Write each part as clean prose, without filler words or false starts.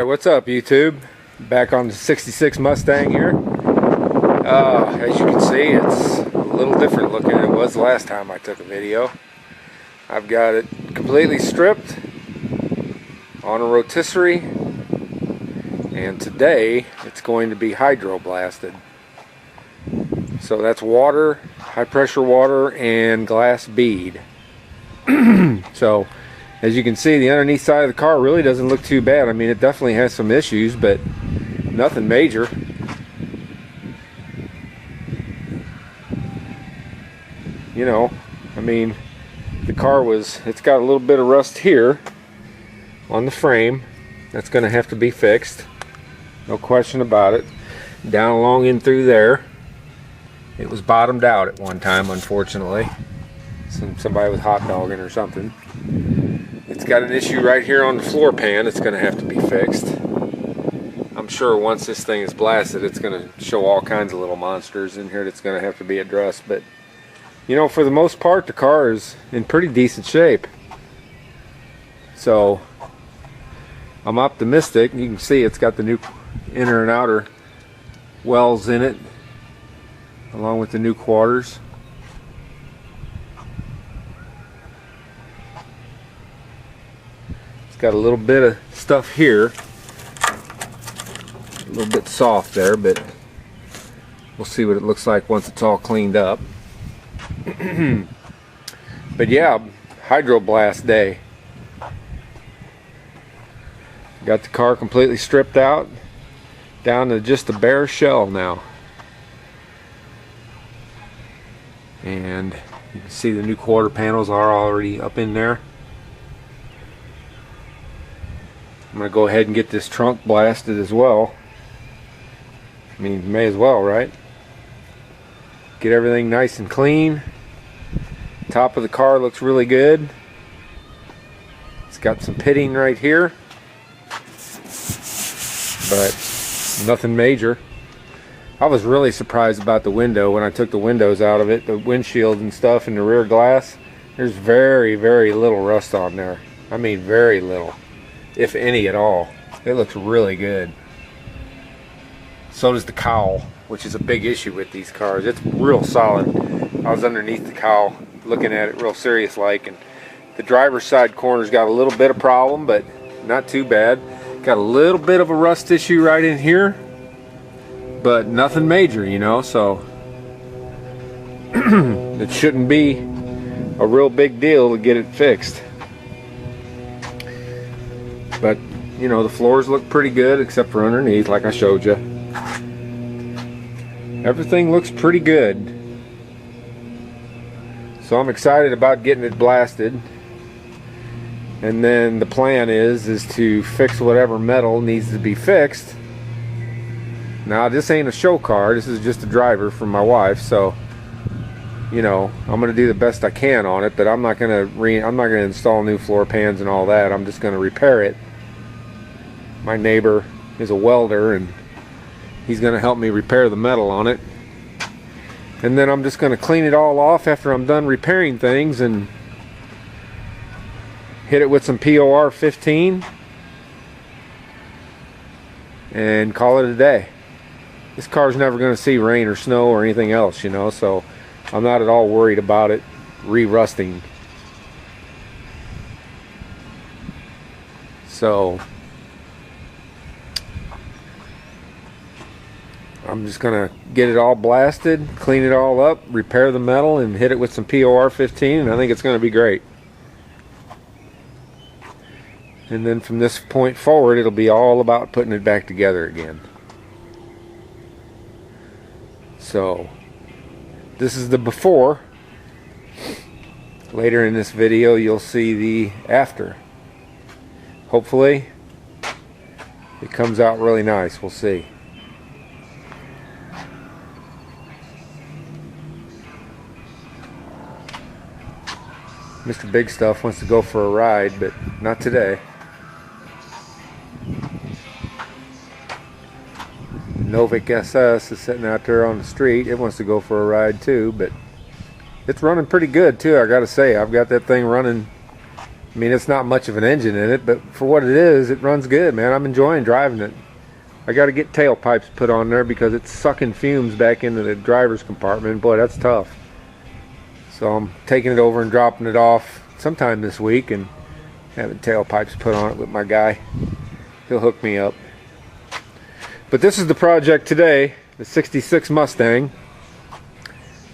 what's up YouTube? Back on the 66 Mustang here. As you can see, it's a little different looking than it was last time I took a video. I've got it completely stripped on a rotisserie, and today it's going to be hydro blasted. So that's water, high pressure water, and glass bead. So as you can see, the underneath side of the car really doesn't look too bad. I mean, it definitely has some issues, but nothing major. You know, I mean, the car it's got a little bit of rust here on the frame. That's going to have to be fixed. No question about it. Down along in through there. It was bottomed out at one time, unfortunately. Somebody was hot dogging or something. It's got an issue right here on the floor pan. It's going to have to be fixed. I'm sure once this thing is blasted, it's going to show all kinds of little monsters in here that's going to have to be addressed. But, you know, for the most part, the car is in pretty decent shape. So, I'm optimistic. You can see it's got the new inner and outer wells in it, along with the new quarters. It's got a little bit of stuff here, a little bit soft there, but we'll see what it looks like once it's all cleaned up. But yeah, hydro blast day. Got the car completely stripped out, down to just a bare shell now. And you can see the new quarter panels are already up in there. I'm going to go ahead and get this trunk blasted as well. I mean, may as well, right? Get everything nice and clean. Top of the car looks really good. It's got some pitting right here, but nothing major. I was really surprised about the window when I took the windows out of it, the windshield and stuff, and the rear glass. There's very, very little rust on there. I mean, very little, if any at all. It looks really good. So does the cowl, which is a big issue with these cars. It's real solid. I was underneath the cowl looking at it real serious like, and the driver's side corner's got a little bit of problem, but not too bad. Got a little bit of a rust issue right in here, but nothing major, you know, so it shouldn't be a real big deal to get it fixed. But, you know, the floors look pretty good except for underneath, like I showed you. Everything looks pretty good. So I'm excited about getting it blasted. And then the plan is to fix whatever metal needs to be fixed. Now, this ain't a show car, this is just a driver for my wife, so you know, I'm going to do the best I can on it, but I'm not going to install new floor pans and all that. I'm just going to repair it. My neighbor is a welder, and he's going to help me repair the metal on it. And then I'm just going to clean it all off after I'm done repairing things and hit it with some POR 15 and call it a day. This car's never going to see rain or snow or anything else, you know, so I'm not at all worried about it re-rusting. So I'm just gonna get it all blasted, clean it all up, repair the metal, and hit it with some POR 15, and I think it's gonna be great. And then from this point forward, it'll be all about putting it back together again. So this is the before. Later in this video, you'll see the after. Hopefully, it comes out really nice. We'll see. Mr. Big Stuff wants to go for a ride, but not today. Novik SS is sitting out there on the street. It wants to go for a ride too, but it's running pretty good too, I gotta say. I've got that thing running I mean, it's not much of an engine in it, but for what it is, it runs good, man. I'm enjoying driving it. I got to get tailpipes put on there because it's sucking fumes back into the driver's compartment. Boy, that's tough. So I'm taking it over and dropping it off sometime this week and having tailpipes put on it with my guy. He'll hook me up. But this is the project today, the 66 Mustang.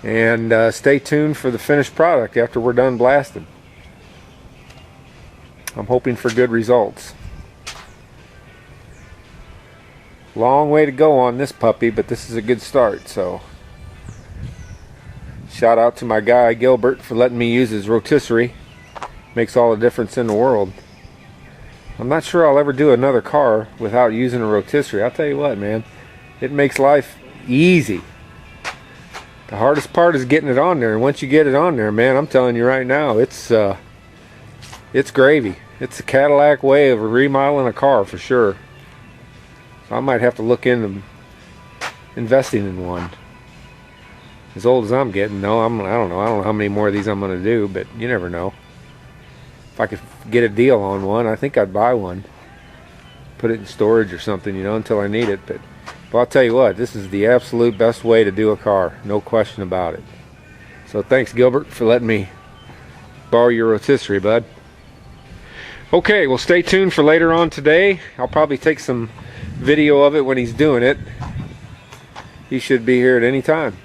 And stay tuned for the finished product after we're done blasting. I'm hoping for good results. Long way to go on this puppy, but this is a good start. So shout out to my guy Gilbert for letting me use his rotisserie. Makes all the difference in the world. I'm not sure I'll ever do another car without using a rotisserie. I'll tell you what, man, it makes life easy. The hardest part is getting it on there, and once you get it on there, man, I'm telling you right now, it's gravy. It's a Cadillac way of remodeling a car for sure. So I might have to look into investing in one. As old as I'm getting, no, I don't know how many more of these I'm going to do, but you never know. If I could get a deal on one, I think I'd buy one. Put it in storage or something, you know, until I need it. But I'll tell you what, this is the absolute best way to do a car. No question about it. So thanks, Gilbert, for letting me borrow your rotisserie, bud. Okay, well, stay tuned for later on today. I'll probably take some video of it when he's doing it. He should be here at any time.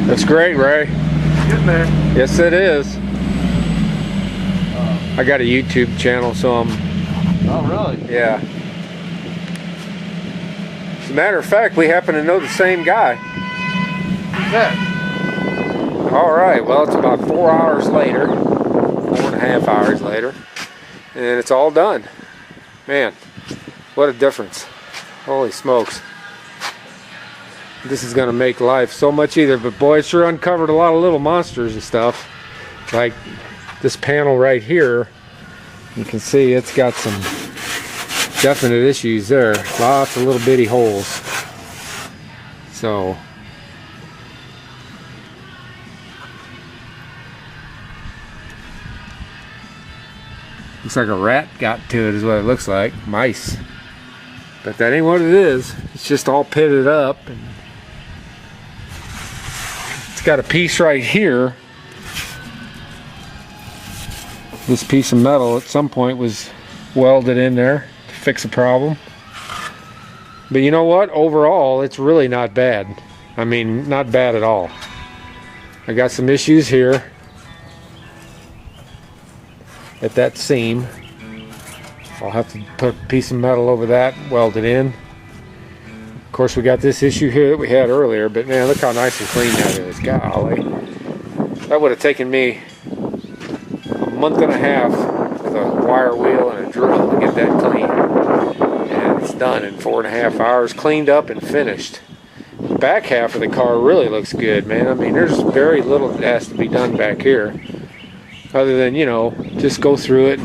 That's great, Ray. Getting there. Yes, it is. I got a YouTube channel, so I'm... Oh, really? Yeah. As a matter of fact, we happen to know the same guy. Who's that? Alright, well, it's about 4 hours later. 4.5 hours later. And it's all done. Man, what a difference. Holy smokes. This is going to make life so much easier. But boy, it sure uncovered a lot of little monsters and stuff. Like this panel right here. You can see it's got some definite issues there. Lots of little bitty holes. So looks like a rat got to it is what it looks like. Mice. But that ain't what it is. It's just all pitted up. And it's got a piece right here. This piece of metal at some point was welded in there to fix a problem. But you know what? Overall, it's really not bad. I mean, not bad at all. I got some issues here at that seam. I'll have to put a piece of metal over that, weld it in. Of course, we got this issue here that we had earlier, but man, look how nice and clean that is. Golly. That would have taken me a month and a half with a wire wheel and a drill to get that clean. And it's done in 4.5 hours, cleaned up and finished. The back half of the car really looks good, man. I mean, there's very little that has to be done back here. Other than, you know, just go through it.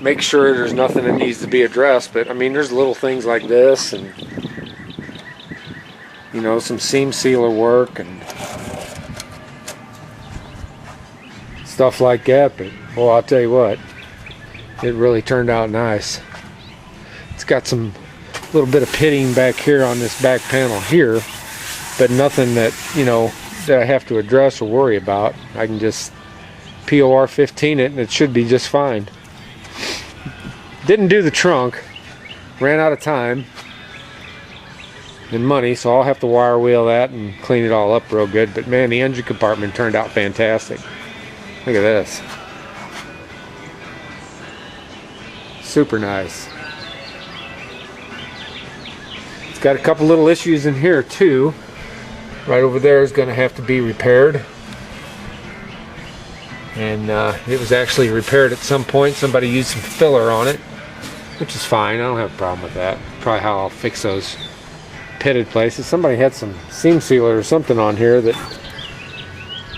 Make sure there's nothing that needs to be addressed. But, I mean, there's little things like this and, you know, some seam sealer work and stuff like that. But, well, I'll tell you what, it really turned out nice. It's got some little bit of pitting back here on this back panel here, but nothing that, you know, that I have to address or worry about. I can just POR 15 it and it should be just fine. Didn't do the trunk, ran out of time and money, so I'll have to wire wheel that and clean it all up real good. But man, the engine compartment turned out fantastic. Look at this. Super nice. It's got a couple little issues in here too. Right over there is going to have to be repaired. And it was actually repaired at some point. Somebody used some filler on it, which is fine. I don't have a problem with that. Probably how I'll fix those pitted places. Somebody had some seam sealer or something on here that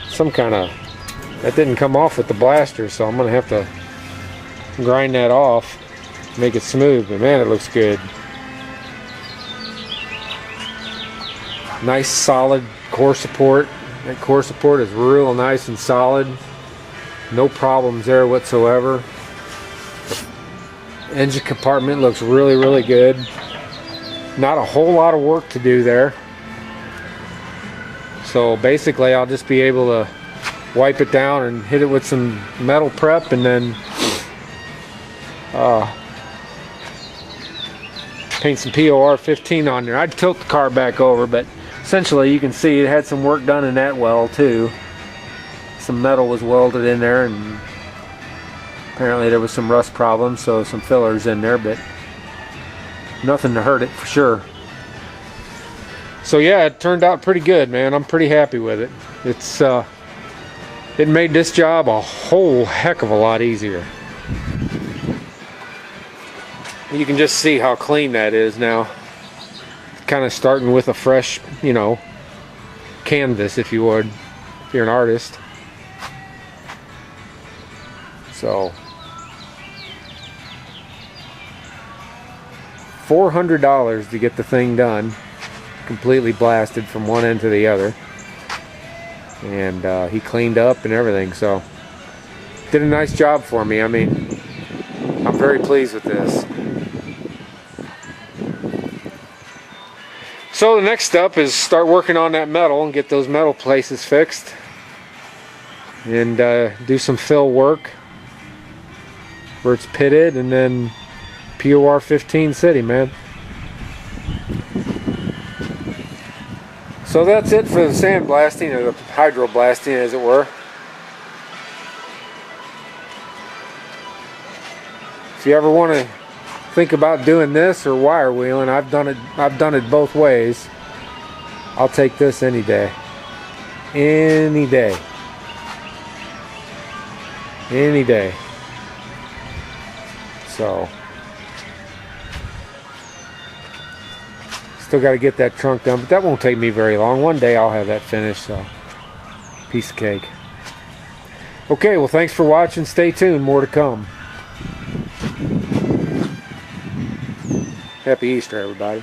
some kind of, that didn't come off with the blaster, so I'm going to have to grind that off, make it smooth. But man, it looks good. Nice solid core support. That core support is real nice and solid. No problems there whatsoever. Engine compartment looks really, really good. Not a whole lot of work to do there. So basically I'll just be able to wipe it down and hit it with some metal prep and then paint some POR 15 on there. I'd tilt the car back over, but essentially you can see it had some work done in that well too. Some metal was welded in there and apparently there was some rust problems, so some fillers in there, but nothing to hurt it for sure. So yeah, it turned out pretty good, man. I'm pretty happy with it. It's it made this job a whole heck of a lot easier. You can just see how clean that is now. Kind of starting with a fresh, you know, canvas, if you would, if you're an artist. So $400 to get the thing done, completely blasted from one end to the other, and he cleaned up and everything, so did a nice job for me. I mean, I'm very pleased with this. So the next step is start working on that metal and get those metal places fixed and do some fill work where it's pitted, and then POR 15 city, man. So that's it for the sandblasting, or the hydroblasting as it were. If you ever want to think about doing this or wire wheeling, I've done it both ways. I'll take this any day. Any day. Any day. So still got to get that trunk done, but that won't take me very long. One day I'll have that finished, so piece of cake. Okay, well, thanks for watching. Stay tuned, more to come. Happy Easter, everybody.